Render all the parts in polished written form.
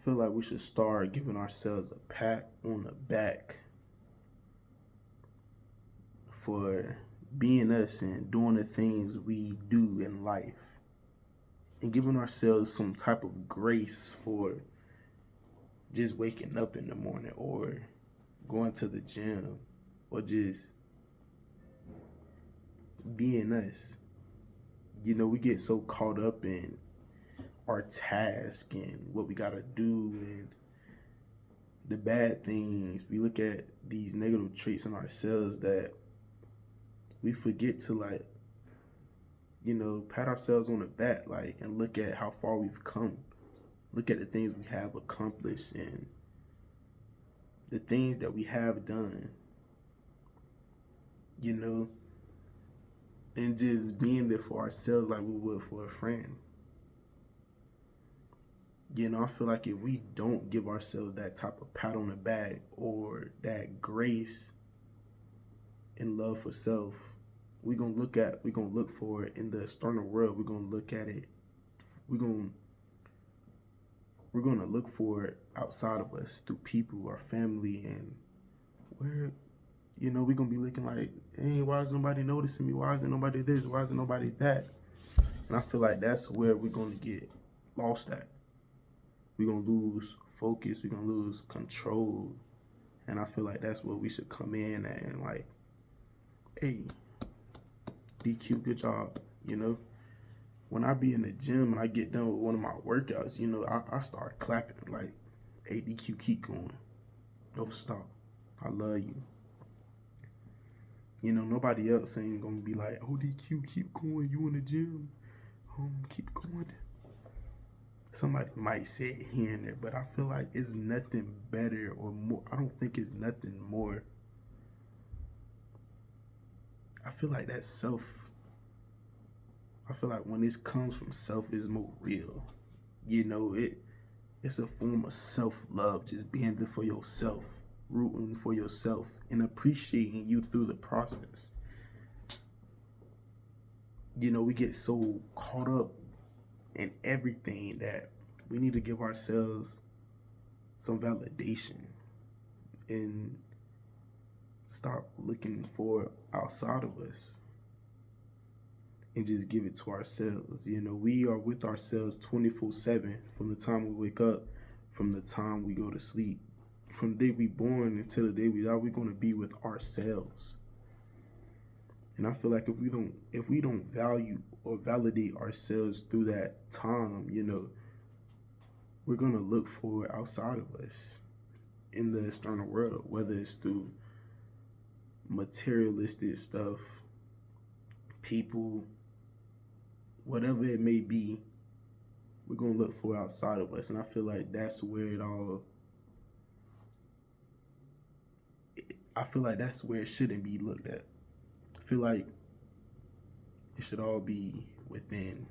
feel like we should start giving ourselves a pat on the back for being us and doing the things we do in life, and giving ourselves some type of grace for just waking up in the morning or going to the gym or just being us. We get so caught up in our task and what we gotta do and the bad things. We look at these negative traits in ourselves that we forget to pat ourselves on the back, and look at how far we've come. Look at the things we have accomplished and the things that we have done, and just being there for ourselves like we would for a friend. I feel like if we don't give ourselves that type of pat on the back or that grace and love for self, we're gonna look for it in the external world. We're gonna look at it. We're gonna look for it outside of us through people, our family, and we're gonna be looking like, hey, why is nobody noticing me? Why isn't nobody this? Why isn't nobody that? And I feel like that's where we're gonna get lost at. We're gonna lose focus. We're gonna lose control. And I feel like that's where we should come in at and hey, DQ, good job. When I be in the gym and I get done with one of my workouts, I start clapping like, hey, DQ, keep going. Don't stop. I love you. Nobody else ain't gonna be like, oh, DQ, keep going. You in the gym. Keep going. Somebody might say it here and there, but I feel like it's nothing better or more. I don't think it's nothing more. I feel like that's self. I feel like when this comes from self, it's more real. It's a form of self-love, just being there for yourself, rooting for yourself, and appreciating you through the process. We get so caught up in everything that we need to give ourselves some validation and stop looking for outside of us and just give it to ourselves. We are with ourselves 24/7 from the time we wake up, from the time we go to sleep, from the day we born until the day we die. We're going to be with ourselves. And I feel like if we don't value or validate ourselves through that time, we're going to look for it outside of us in the external world, whether it's through materialistic stuff, people, whatever it may be. We're going to look for it outside of us. And I feel like that's where that's where it shouldn't be looked at. I feel like it should all be within.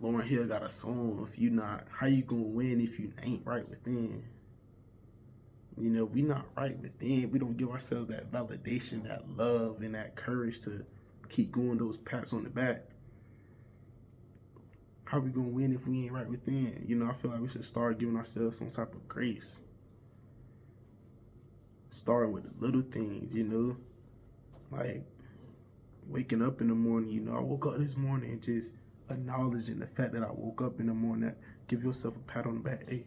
Lauryn Hill got a song, if you not, how you gonna win if you ain't right within? If we not right within, we don't give ourselves that validation, that love, and that courage to keep going, those pats on the back. How we gonna win if we ain't right within? I feel like we should start giving ourselves some type of grace. Starting with the little things, like waking up in the morning. I woke up this morning and just acknowledging the fact that I woke up in the morning. Give yourself a pat on the back. Hey,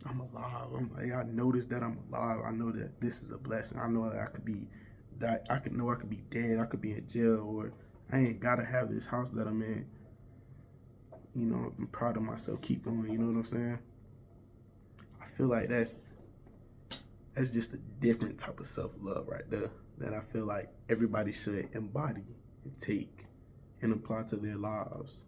I'm alive. I noticed that I'm alive. I know that this is a blessing. I know that I could be dead. I could be in jail, or I ain't gotta have this house that I'm in. I'm proud of myself. Keep going. You know what I'm saying? I feel like that's just a different type of self-love right there that I feel like everybody should embody and take and apply to their lives.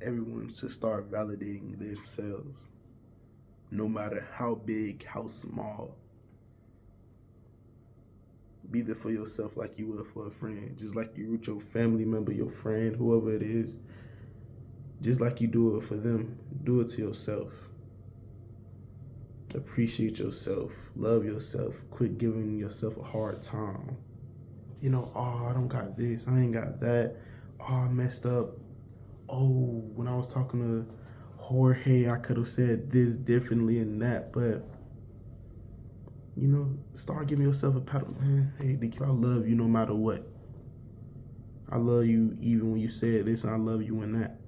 Everyone should start validating themselves, no matter how big, how small. Be there for yourself like you would for a friend, just like you root your family member, your friend, whoever it is. Just like you do it for them, do it to yourself. Appreciate yourself. Love yourself. Quit giving yourself a hard time. Oh, I don't got this. I ain't got that. Oh, I messed up. Oh, when I was talking to Jorge, I could have said this differently and that. But, start giving yourself a pat on the hand. Hey, DQ, I love you no matter what. I love you even when you said this, and I love you in that.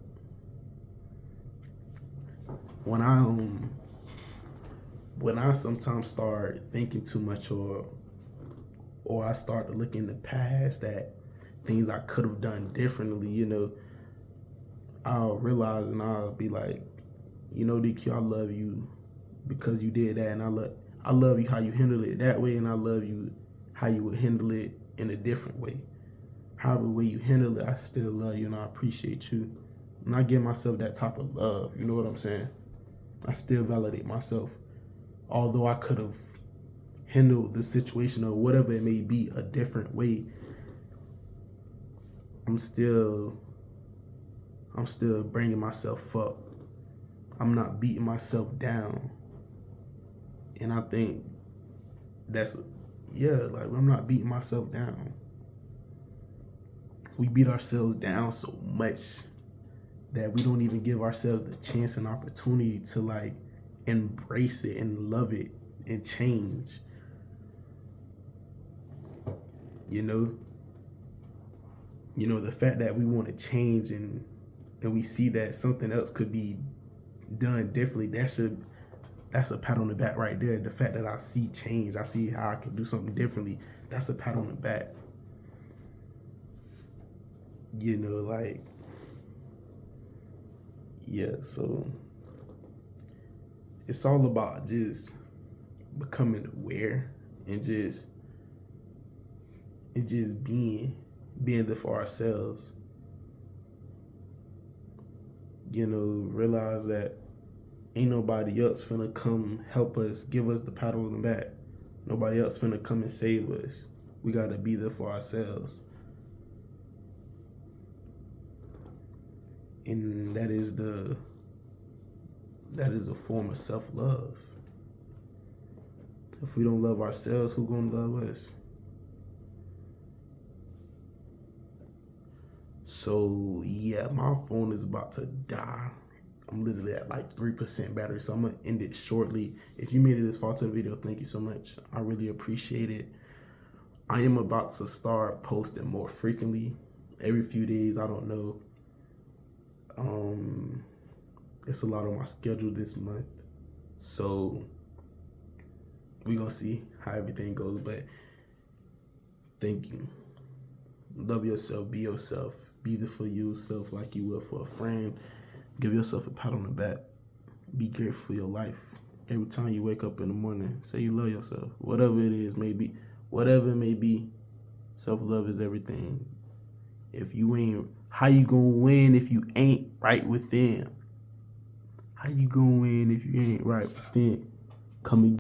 When I sometimes start thinking too much, or I start to look in the past at things I could have done differently, I'll realize and I'll be like, DQ, I love you because you did that, and I love you how you handled it that way, and I love you how you would handle it in a different way. However way you handle it, I still love you and I appreciate you. And I give myself that type of love, you know what I'm saying? I still validate myself. Although I could have handled the situation or whatever it may be a different way, I'm still bringing myself up. I'm not beating myself down. And I think I'm not beating myself down. We beat ourselves down so much that we don't even give ourselves the chance and opportunity to embrace it and love it and change. The fact that we want to change and we see that something else could be done differently, that's a pat on the back right there. The fact that I see change, I see how I can do something differently, that's a pat on the back. So it's all about just becoming aware and just being there for ourselves. Realize that ain't nobody else finna come help us, give us the pat on the back. Nobody else finna come and save us. We gotta be there for ourselves. And that is a form of self-love. If we don't love ourselves, who gonna love us? So yeah, my phone is about to die. I'm literally at 3% battery, so I'm gonna end it shortly. If you made it this far to the video, thank you so much. I really appreciate it. I am about to start posting more frequently, every few days. I don't know. It's a lot on my schedule this month, so we're gonna see how everything goes. But thank you. Love yourself, be yourself, be there for yourself like you will for a friend. Give yourself a pat on the back. Be grateful for your life. Every time you wake up in the morning, say you love yourself. Whatever it is, whatever it may be, self-love is everything. How you gonna win if you ain't right within? How you gonna win if you ain't right within? Come